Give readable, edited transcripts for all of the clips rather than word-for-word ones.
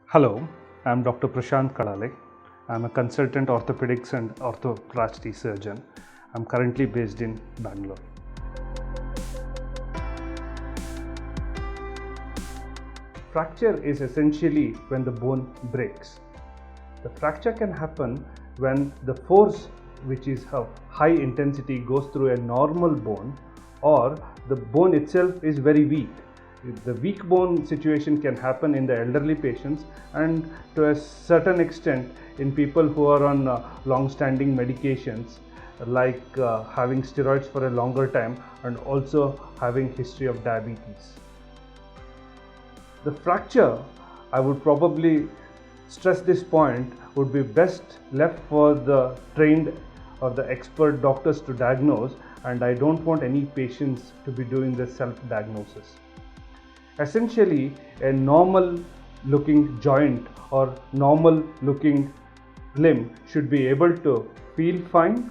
Hello, I'm Dr. Prashanth Kalale. I'm a consultant orthopedics and orthoplasty surgeon. I'm currently based in Bangalore. Fracture is essentially when the bone breaks. The fracture can happen when the force, which is of high intensity, goes through a normal bone, or the bone itself is very weak. The weak bone situation can happen in the elderly patients, and to a certain extent in people who are on long-standing medications like having steroids for a longer time and also having history of diabetes. The fracture, I would probably stress this point, would be best left for the trained or the expert doctors to diagnose, and I don't want any patients to be doing the self-diagnosis. Essentially, a normal looking joint or normal looking limb should be able to feel fine,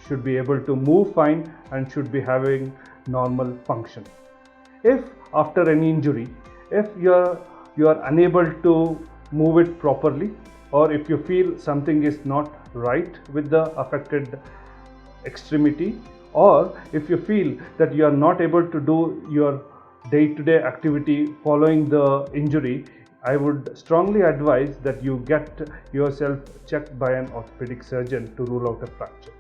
should be able to move fine, and should be having normal function. If after an injury, if you are unable to move it properly, or if you feel something is not right with the affected extremity, or if you feel that you are not able to do your day-to-day activity following the injury, I would strongly advise that you get yourself checked by an orthopedic surgeon to rule out a fracture.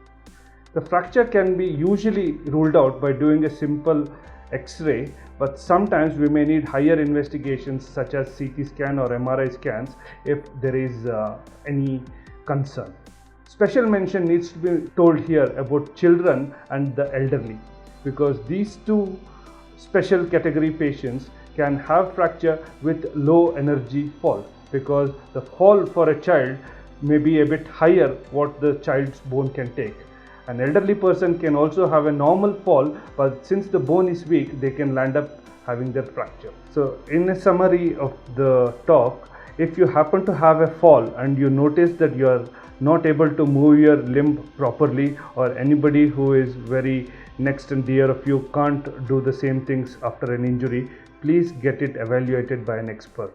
The fracture can be usually ruled out by doing a simple X-ray, but sometimes we may need higher investigations such as CT scan or MRI scans if there is any concern. Special mention needs to be told here about children and the elderly, because these two special category patients can have fracture with low energy fall, because the fall for a child may be a bit higher what the child's bone can take. An elderly person can also have a normal fall, but since the bone is weak, they can land up having their fracture. So in a summary of the talk, if you happen to have a fall and you notice that you are not able to move your limb properly, or anybody who is very next and dear of you can't do the same things after an injury, please get it evaluated by an expert.